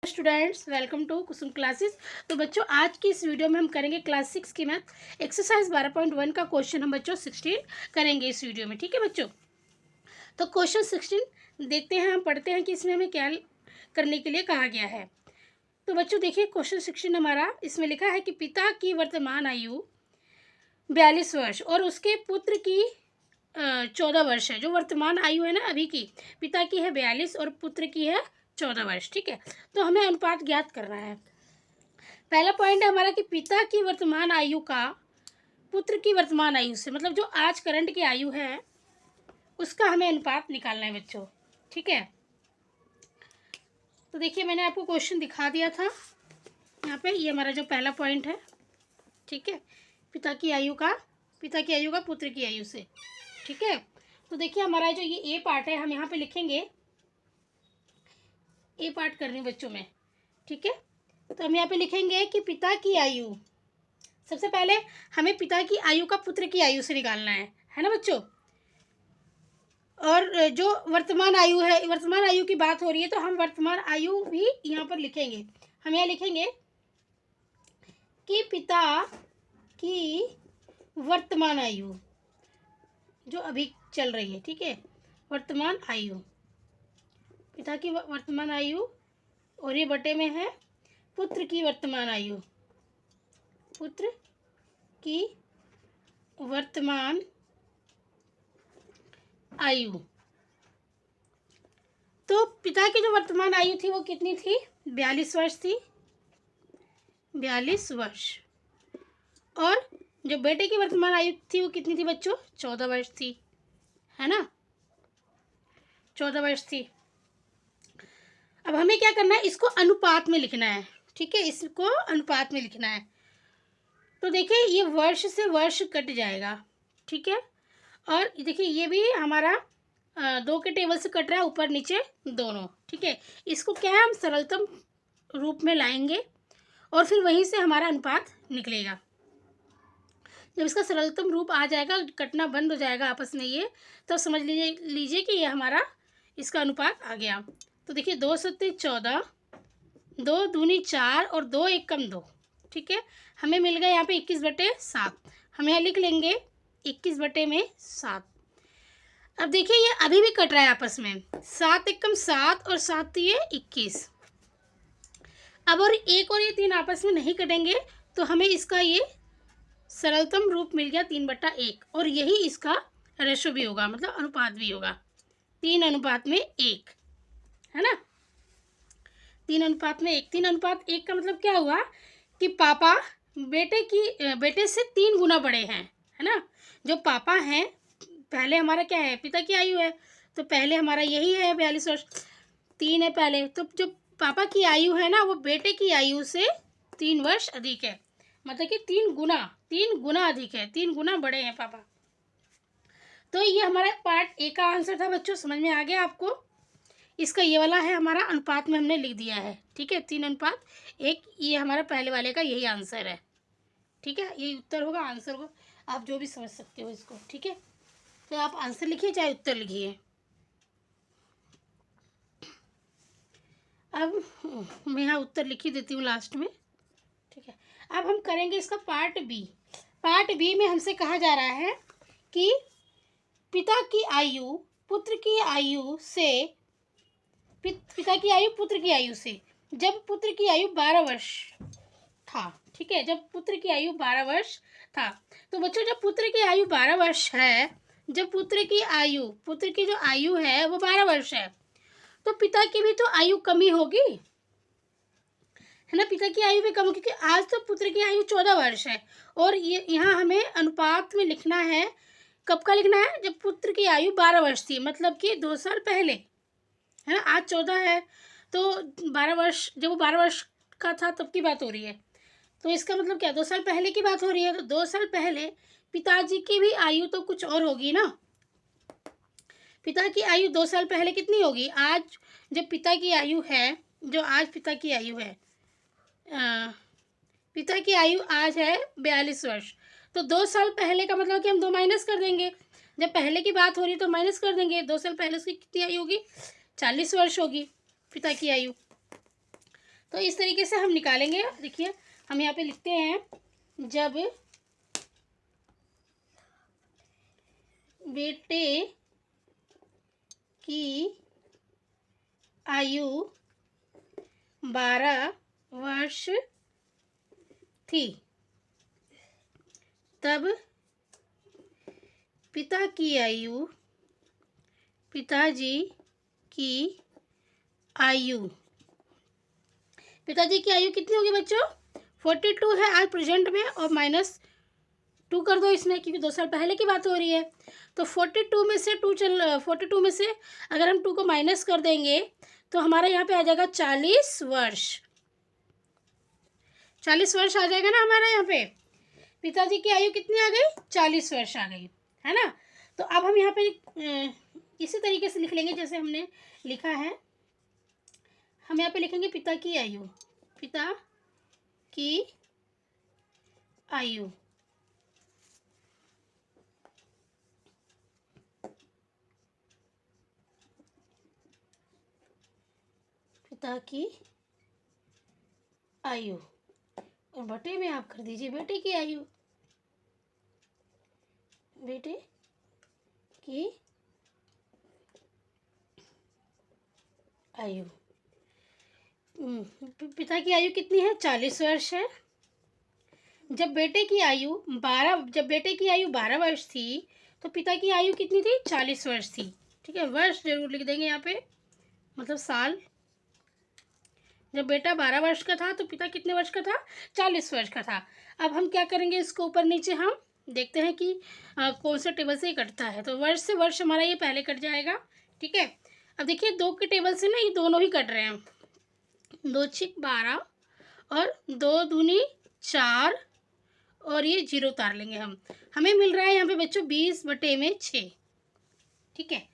Students, welcome to Kusum classes. तो बच्चों, आज की इस वीडियो में हम करेंगे क्लास 6 की मैथ एक्सरसाइज 12.1 का क्वेश्चन हम बच्चों 16 करेंगे इस वीडियो में। ठीक है बच्चों, तो क्वेश्चन 16 देखते हैं, हम पढ़ते हैं कि इसमें हमें क्या करने के लिए कहा गया है। तो बच्चों देखिए, क्वेश्चन 16 हमारा इसमें लिखा है कि पिता की वर्तमान आयु 42 वर्ष और उसके पुत्र की 14 वर्ष है। जो वर्तमान आयु है ना अभी की, पिता की है 42 और पुत्र की है 14 वर्ष। ठीक है, तो हमें अनुपात ज्ञात करना है। पहला पॉइंट है हमारा कि पिता की वर्तमान आयु का पुत्र की वर्तमान आयु से, मतलब जो आज करंट की आयु है उसका हमें अनुपात निकालना है बच्चों। ठीक है, तो देखिए मैंने आपको क्वेश्चन दिखा दिया था यहाँ पे, ये हमारा जो पहला पॉइंट है। ठीक है, पिता की आयु का पुत्र की आयु से। ठीक है, तो देखिए हमारा जो ये ए पार्ट है हम यहाँ पे लिखेंगे, ए पार्ट करनी बच्चों में। ठीक है, तो हम यहाँ पे लिखेंगे कि पिता की आयु, सबसे पहले हमें पिता की आयु का पुत्र की आयु से निकालना है ना बच्चों। और जो वर्तमान आयु है, वर्तमान आयु की बात हो रही है तो हम वर्तमान आयु भी यहाँ पर लिखेंगे। हम यहाँ लिखेंगे कि पिता की वर्तमान आयु जो अभी चल रही है। ठीक है, वर्तमान आयु, पिता की वर्तमान आयु, और ये बटे में है पुत्र की वर्तमान आयु, पुत्र की वर्तमान आयु। तो पिता की जो वर्तमान आयु थी वो कितनी थी? 42 वर्ष थी, 42 वर्ष। और जो बेटे की वर्तमान आयु थी वो कितनी थी बच्चों? 14 वर्ष थी, है ना, 14 वर्ष थी। अब हमें क्या करना है, इसको अनुपात में लिखना है। ठीक है, इसको अनुपात में लिखना है। तो देखिए ये वर्ष से वर्ष कट जाएगा। ठीक है, और देखिए ये भी हमारा 2 के टेबल से कट रहा है, ऊपर नीचे दोनों। ठीक है, इसको क्या है, हम सरलतम रूप में लाएंगे और फिर वहीं से हमारा अनुपात निकलेगा। जब इसका सरलतम रूप आ जाएगा, कटना बंद हो जाएगा आपस में ये, तो समझ लीजिए कि ये हमारा इसका अनुपात आ गया। तो देखिए 2 सत्ते 14, 2 दूनी 4 और 2 एक कम 2। ठीक है, हमें मिल गया यहाँ पे 21/7। हम यहाँ लिख लेंगे 21/7। अब देखिए ये अभी भी कट रहा है आपस में, 7 एक कम 7 और 7 ये 21। अब और एक और ये 3 आपस में नहीं कटेंगे, तो हमें इसका ये सरलतम रूप मिल गया 3/1, और यही इसका रेशो भी होगा, मतलब अनुपात भी होगा 3:1, है ना, 3:1। 3:1 का मतलब क्या हुआ कि पापा बेटे से 3 गुना बड़े हैं, है ना। जो पापा हैं, पहले हमारा क्या है, पिता की आयु है, तो पहले हमारा यही है 42 वर्ष, 3 है पहले। तो जो पापा की आयु है ना, वो बेटे की आयु से 3 वर्ष अधिक है, मतलब कि 3 गुना अधिक है, 3 गुना बड़े हैं पापा। तो ये हमारा पार्ट ए का आंसर था बच्चों, समझ में आ गया आपको। इसका ये वाला है हमारा, अनुपात में हमने लिख दिया है। ठीक है, 3:1, ये हमारा पहले वाले का यही आंसर है। ठीक है, यही उत्तर होगा, आंसर को आप जो भी समझ सकते हो इसको। ठीक है, तो आप आंसर लिखिए चाहे उत्तर लिखिए। अब मैं यहाँ उत्तर लिख ही देती हूँ लास्ट में। ठीक है, अब हम करेंगे इसका पार्ट बी। पार्ट बी में हमसे कहा जा रहा है कि पिता की आयु पुत्र की आयु से, पिता की आयु पुत्र की आयु से, जब पुत्र की आयु 12 वर्ष था। ठीक है, जब पुत्र की आयु 12 वर्ष था। तो बच्चों जब पुत्र की आयु 12 वर्ष है, जब पुत्र की जो आयु है वो 12 वर्ष है, तो पिता की भी तो आयु कमी होगी, है ना, पिता की आयु भी कम होगी, क्योंकि आज तो पुत्र की आयु 14 वर्ष है। और ये यहाँ हमें अनुपात में लिखना है, कब का लिखना है, जब पुत्र की आयु 12 वर्ष थी, मतलब कि 2 साल पहले, है ना। आज 14 है, तो 12 वर्ष, जब वो 12 वर्ष का था तब की बात हो रही है, तो इसका मतलब क्या, 2 साल पहले की बात हो रही है। तो 2 साल पहले पिताजी की भी आयु तो कुछ और होगी ना। पिता की आयु 2 साल पहले कितनी होगी? आज जब पिता की आयु है, जो आज पिता की आयु है, पिता की आयु आज है 42 वर्ष, तो 2 साल पहले का मतलब कि हम 2 माइनस कर देंगे। जब पहले की बात हो रही है तो माइनस कर देंगे। 2 साल पहले उसकी कितनी आयु होगी? 40 वर्ष होगी पिता की आयु। तो इस तरीके से हम निकालेंगे। देखिए हम यहाँ पे लिखते हैं, जब बेटे की आयु 12 वर्ष थी, तब पिताजी की आयु कितनी होगी बच्चों? 42 है आज प्रेजेंट में, और -2 कर दो इसमें, क्योंकि 2 साल पहले की बात हो रही है। तो 42 में से 42 में से अगर हम 2 को माइनस कर देंगे तो हमारा यहाँ पे आ जाएगा 40 वर्ष। 40 वर्ष आ जाएगा ना हमारा यहाँ पे। पिताजी की आयु कितनी आ गई? 40 वर्ष आ गई, है ना। तो अब हम यहाँ पे इसी तरीके से लिख लेंगे जैसे हमने लिखा है। हम यहाँ पे लिखेंगे पिता की आयु, पिता की आयु पिता की आयु, और बटे में आप कर दीजिए बेटे की आयु, बेटे की आयु। पिता की आयु कितनी है? 40 वर्ष है। जब बेटे की आयु 12 वर्ष थी तो पिता की आयु कितनी थी? 40 वर्ष थी। ठीक है, वर्ष जरूर लिख देंगे यहाँ पे, मतलब साल। जब बेटा 12 वर्ष का था तो पिता कितने वर्ष का था? 40 वर्ष का था। अब हम क्या करेंगे, इसको ऊपर नीचे हम देखते हैं कि कौन से टेबल से ये कटता है। तो वर्ष से वर्ष हमारा ये पहले कट जाएगा। ठीक है, अब देखिए 2 के टेबल से ना ये दोनों ही कट रहे हैं। 2 छिक 12 और 2 दूनी 4, और ये 0 उतार लेंगे हम। हमें मिल रहा है यहाँ पे बच्चों 20/6। ठीक है,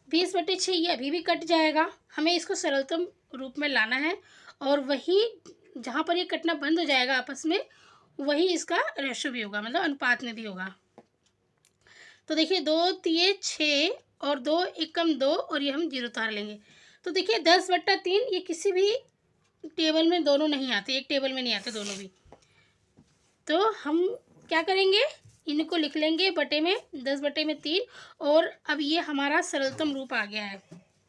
20/6 ये अभी भी कट जाएगा। हमें इसको सरलतम रूप में लाना है, और वही जहाँ पर ये कटना बंद हो जाएगा आपस में, वही इसका रेशो भी होगा, मतलब अनुपात में भी होगा। तो देखिए 2 तिये 6 और 2 एकम 2, और ये हम 0 उतार लेंगे। तो देखिए 10/3 ये किसी भी टेबल में दोनों नहीं आते, एक टेबल में नहीं आते दोनों भी। तो हम क्या करेंगे, इनको लिख लेंगे बटे में 10/3, और अब ये हमारा सरलतम रूप आ गया है।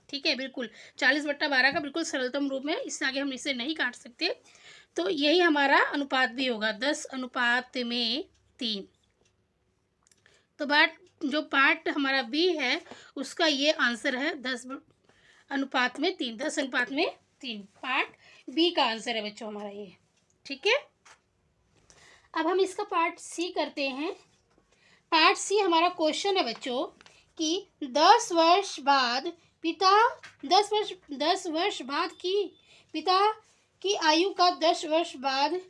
ठीक है, बिल्कुल 40/12 का बिल्कुल सरलतम रूप में, इससे आगे हम इसे नहीं काट सकते। तो यही हमारा अनुपात भी होगा, 10/3। तो जो पार्ट हमारा बी है उसका ये आंसर है 10/3, 10/3 पार्ट बी का आंसर है बच्चों हमारा ये। ठीक है, अब हम इसका पार्ट सी करते हैं। पार्ट सी हमारा क्वेश्चन है बच्चों कि 10 वर्ष बाद पिता 10 वर्ष बाद की पिता की आयु का 10 वर्ष बाद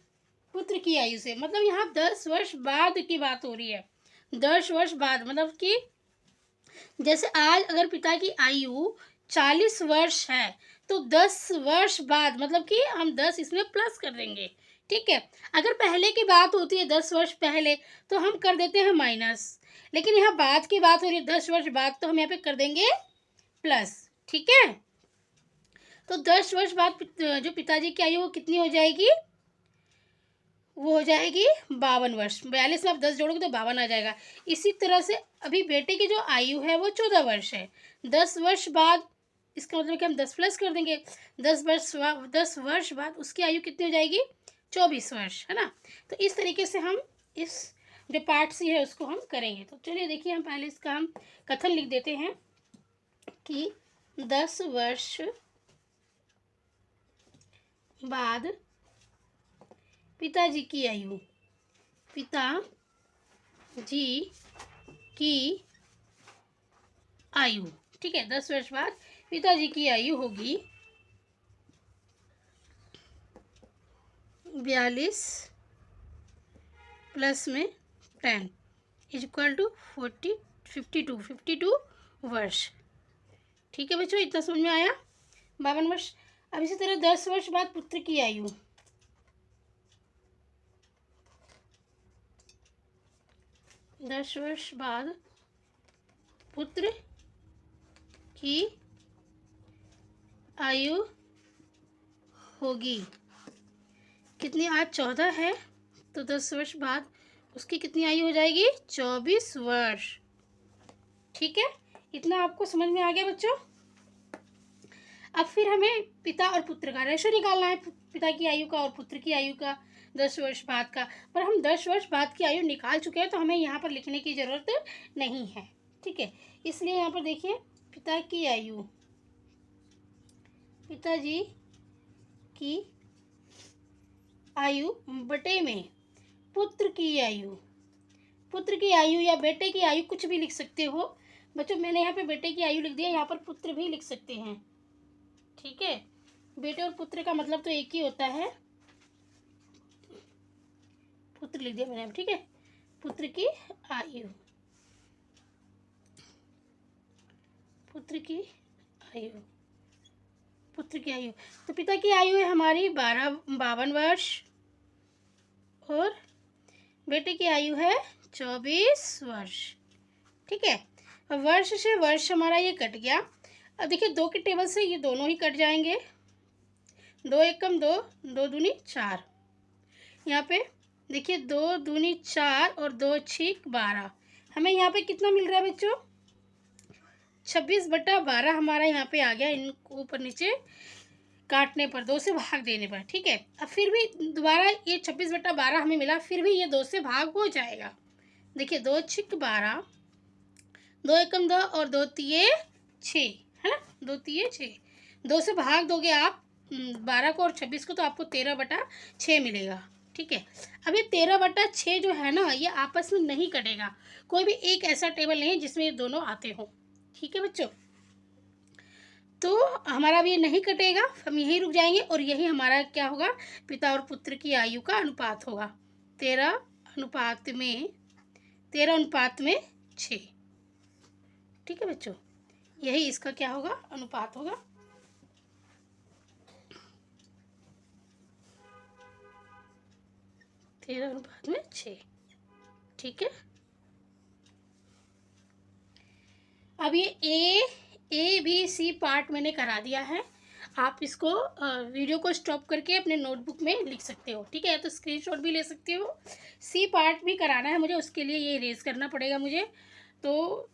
पुत्र की आयु से, मतलब यहाँ 10 वर्ष बाद की बात हो रही है। 10 वर्ष बाद मतलब कि जैसे आज अगर पिता की आयु 40 वर्ष है तो 10 वर्ष बाद मतलब कि हम 10 इसमें प्लस कर देंगे। ठीक है, अगर पहले की बात होती है 10 वर्ष पहले तो हम कर देते हैं माइनस, लेकिन यहाँ बाद की बात हो रही है 10 वर्ष बाद, तो हम यहाँ पे कर देंगे प्लस। ठीक है, तो 10 वर्ष बाद जो पिताजी की आयु वो कितनी हो जाएगी? वो हो जाएगी 52 वर्ष। 42 में आप 10 जोड़ोगे तो 52 आ जाएगा। इसी तरह से अभी बेटे की जो आयु है वो 14 वर्ष है। 10 वर्ष बाद इसका मतलब कि हम 10 प्लस कर देंगे। 10 वर्ष बाद उसकी आयु कितनी हो जाएगी? 24 वर्ष, है ना। तो इस तरीके से हम इस जो पार्ट सी है उसको हम करेंगे। तो चलिए देखिए, हम पहले इसका हम कथन लिख देते हैं कि 10 वर्ष बाद पिताजी की आयु ठीक है, 10 वर्ष बाद पिताजी की आयु होगी 42 प्लस में 10 इक्वल टू 52 वर्ष। ठीक है बच्चों, इतना समझ में आया? 52 वर्ष। अब इसी तरह 10 वर्ष बाद पुत्र की आयु 10 वर्ष बाद पुत्र की आयु होगी। कितनी, आज 14 है तो 10 वर्ष बाद उसकी कितनी आयु हो जाएगी? 24 वर्ष। ठीक है, इतना आपको समझ में आ गया बच्चों। अब फिर हमें पिता और पुत्र का रेशो निकालना है, पिता की आयु का और पुत्र की आयु का 10 वर्ष बाद का। पर हम 10 वर्ष बाद की आयु निकाल चुके हैं तो हमें यहाँ पर लिखने की ज़रूरत नहीं है। ठीक है, इसलिए यहाँ पर देखिए, पिता की आयु, पिताजी की आयु बटे में पुत्र की आयु, पुत्र की आयु या बेटे की आयु कुछ भी लिख सकते हो बच्चों। मैंने यहाँ पे बेटे की आयु लिख दिया, यहाँ पर पुत्र भी लिख सकते हैं। ठीक है, बेटे और पुत्र का मतलब तो एक ही होता है, पुत्र लिख दिया मैंने। ठीक है, पुत्र की आयु, पुत्र की आयु, पुत्र की आयु। तो पिता की आयु है हमारी 52 वर्ष और बेटे की आयु है 24 वर्ष। ठीक है, अब वर्ष से वर्ष हमारा ये कट गया। अब देखिए 2 के टेबल से ये दोनों ही कट जाएंगे। 2 एकम 2, 2 दूनी 4। यहाँ पे देखिए 2 दूनी 4 और 2 छीक 12। हमें यहाँ पे कितना मिल रहा है बच्चों? 26/12 हमारा यहाँ पे आ गया, इनको ऊपर नीचे काटने पर, 2 से भाग देने पर। ठीक है, अब फिर भी दोबारा ये 26/12 हमें मिला, फिर भी ये 2 से भाग हो जाएगा। देखिए 2 छीक 12, 2 एकम 2 और 2 तिये 6, है ना, 2 तिये 6। 2 से भाग दोगे आप 12 को और 26 को तो आपको 13/6 मिलेगा। ठीक है, अब ये 13/6 जो है ना, ये आपस में नहीं कटेगा। कोई भी एक ऐसा टेबल नहीं है जिसमें ये दोनों आते हो। ठीक है बच्चों, तो हमारा भी ये नहीं कटेगा, हम यहीं रुक जाएंगे और यही हमारा क्या होगा? पिता और पुत्र की आयु का अनुपात होगा 13:6। ठीक है बच्चों, यही इसका क्या होगा? अनुपात होगा। तेरह अनुपात में 6। ठीक है, अब ये ए बी सी पार्ट मैंने करा दिया है। आप इसको वीडियो को स्टॉप करके अपने नोटबुक में लिख सकते हो। ठीक है, तो स्क्रीनशॉट भी ले सकते हो। सी पार्ट भी कराना है मुझे, उसके लिए ये इरेज करना पड़ेगा मुझे। तो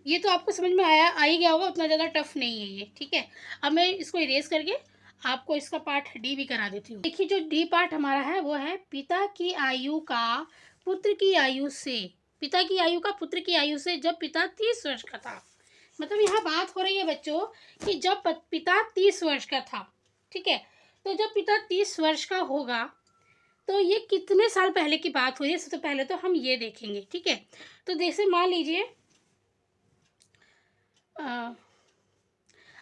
ये तो आपको समझ में आ ही गया होगा, उतना ज़्यादा टफ नहीं है ये। ठीक है, अब मैं इसको इरेज करके आपको इसका पार्ट डी भी करा देती हूँ। देखिए जो डी पार्ट हमारा है वो है पिता की आयु का पुत्र की आयु से, पिता की आयु का पुत्र की आयु से जब पिता 30 वर्ष का था। मतलब यहाँ बात हो रही है बच्चों कि जब पिता 30 वर्ष का था। ठीक है, तो जब पिता 30 वर्ष का होगा तो ये कितने साल पहले की बात हो रही है? सबसे पहले तो हम ये देखेंगे। ठीक है, तो जैसे मान लीजिए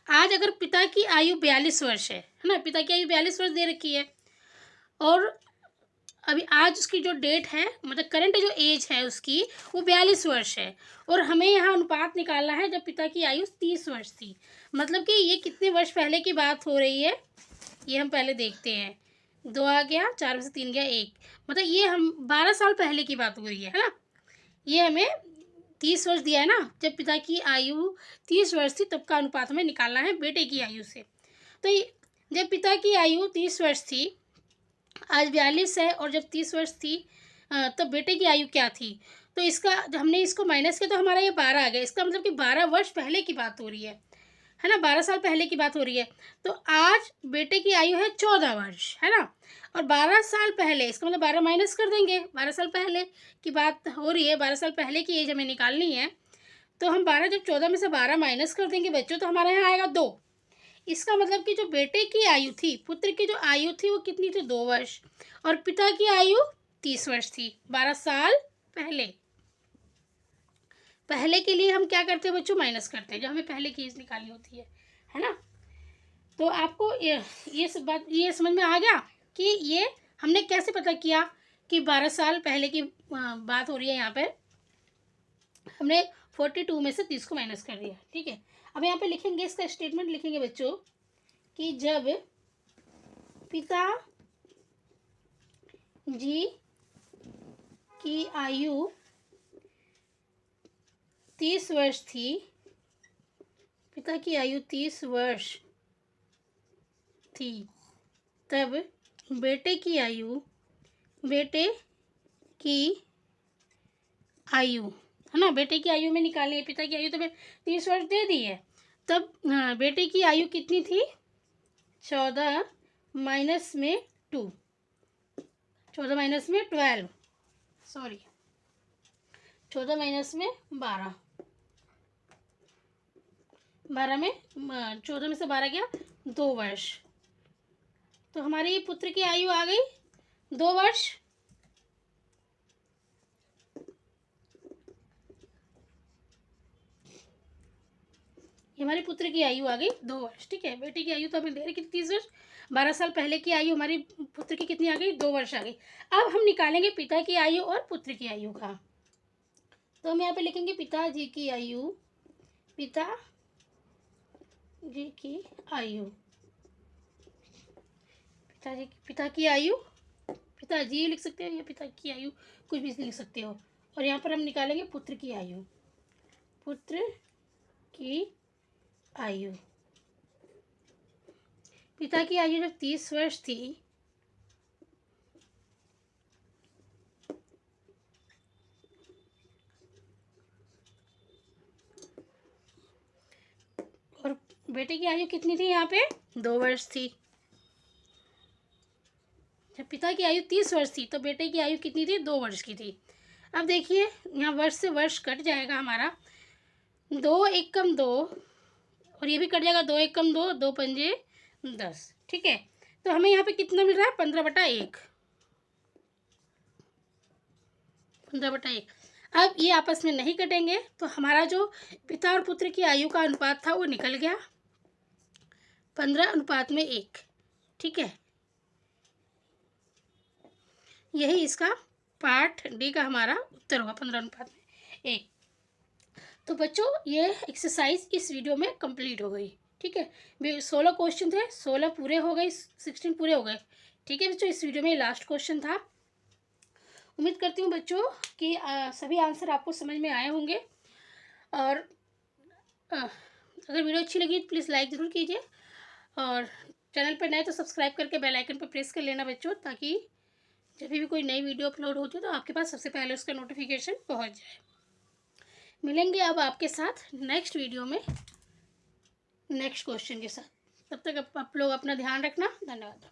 आज अगर पिता की आयु 42 वर्ष है ना, पिता की आयु 42 वर्ष दे रखी है और अभी आज उसकी जो डेट है, मतलब करंट जो एज है उसकी, वो 42 वर्ष है और हमें यहाँ अनुपात निकालना है जब पिता की आयु 30 वर्ष थी। मतलब कि ये कितने वर्ष पहले की बात हो रही है, ये हम पहले देखते हैं। 2 आ गया, 4 में से 3 गया 1, मतलब ये हम 12 साल पहले की बात हो रही है ना। ये हमें 30 वर्ष दिया है ना, जब पिता की आयु 30 वर्ष थी तब का अनुपात हमें निकालना है बेटे की आयु से। तो जब पिता की आयु 30 वर्ष थी, आज 42 है और जब 30 वर्ष थी तब बेटे की आयु क्या थी? तो इसका जब हमने इसको माइनस किया तो हमारा ये 12 आ गया। इसका मतलब कि 12 वर्ष पहले की बात हो रही है ना, 12 साल पहले की बात हो रही है। तो आज बेटे की आयु है 14 वर्ष, है ना, और 12 साल पहले, इसका मतलब 12 माइनस कर देंगे, 12 साल पहले की बात हो रही है, 12 साल पहले की एज हमें निकालनी है। तो हम 12 जब 14 में से 12 माइनस कर देंगे बच्चों तो हमारे यहाँ आएगा 2। इसका मतलब कि जो बेटे की आयु थी, पुत्र की जो आयु थी वो कितनी थी? 2 वर्ष, और पिता की आयु 30 वर्ष थी, 12 साल पहले। पहले के लिए हम क्या करते हैं बच्चों? माइनस करते हैं, जो हमें पहले की एज निकालनी होती है ना। तो आपको ये सब बात ये समझ में आ गया कि ये हमने कैसे पता किया कि 12 साल पहले की बात हो रही है। यहाँ पे हमने 42 में से 30 को माइनस कर दिया। ठीक है, अब यहाँ पे लिखेंगे, इसका स्टेटमेंट लिखेंगे बच्चों कि जब पिता जी की आयु 30 वर्ष थी, पिता की आयु 30 वर्ष थी तब बेटे की आयु है ना, बेटे की आयु में निकाली है, पिता की आयु तो मैं 30 वर्ष दे दी है। तब बेटे की आयु कितनी थी? 14 माइनस में 2, 14 माइनस में 12, सॉरी 14 माइनस में 12, 12 में 14 में से 12 गया 2 वर्ष। तो हमारे पुत्र की आयु आ गई 2 वर्ष। हमारे पुत्र की आयु आ गई 2 वर्ष। ठीक है, बेटे की आयु तो हमें दे रही 30 वर्ष, 12 साल पहले की आयु हमारी पुत्र की कितनी आ गई? 2 वर्ष आ गई। अब हम निकालेंगे पिता की आयु और पुत्र की आयु का। तो हम यहाँ पे लिखेंगे पिताजी की आयु, पिताजी की आयु, पिता की आयु, पिताजी लिख सकते हो या पिता की आयु, कुछ भी लिख सकते हो। और यहाँ पर हम निकालेंगे पुत्र की आयु, पुत्र की आयु। पिता की आयु जब 30 वर्ष थी और बेटे की आयु कितनी थी? यहाँ पे 2 वर्ष थी। जब पिता की आयु 30 वर्ष थी तो बेटे की आयु कितनी थी? 2 वर्ष की थी। अब देखिए यहाँ वर्ष से वर्ष कट जाएगा हमारा, 2 एकम 2 और ये भी कट जाएगा, 2 एकम 2, 2 पंजे 10। ठीक है, तो हमें यहाँ पे कितना मिल रहा है? 15/1, 15/1। अब ये आपस में नहीं कटेंगे तो हमारा जो पिता और पुत्र की आयु का अनुपात था वो निकल गया 15:1। ठीक है, यही इसका पार्ट डी का हमारा उत्तर होगा, 15:1। तो बच्चों ये एक्सरसाइज इस वीडियो में कंप्लीट हो गई। ठीक है, 16 क्वेश्चन थे, 16 पूरे हो गए, 16 पूरे हो गए। ठीक है बच्चों, इस वीडियो में लास्ट क्वेश्चन था। उम्मीद करती हूँ बच्चों कि सभी आंसर आपको समझ में आए होंगे। और अगर वीडियो अच्छी लगी तो प्लीज़ लाइक ज़रूर कीजिए और चैनल पर नए तो सब्सक्राइब करके बेल आइकन पर प्रेस कर लेना बच्चों, ताकि जब भी कोई नई वीडियो अपलोड होती है तो आपके पास सबसे पहले उसका नोटिफिकेशन पहुंच जाए। मिलेंगे अब आपके साथ नेक्स्ट वीडियो में नेक्स्ट क्वेश्चन के साथ। तब तक आप लोग अपना ध्यान रखना। धन्यवाद।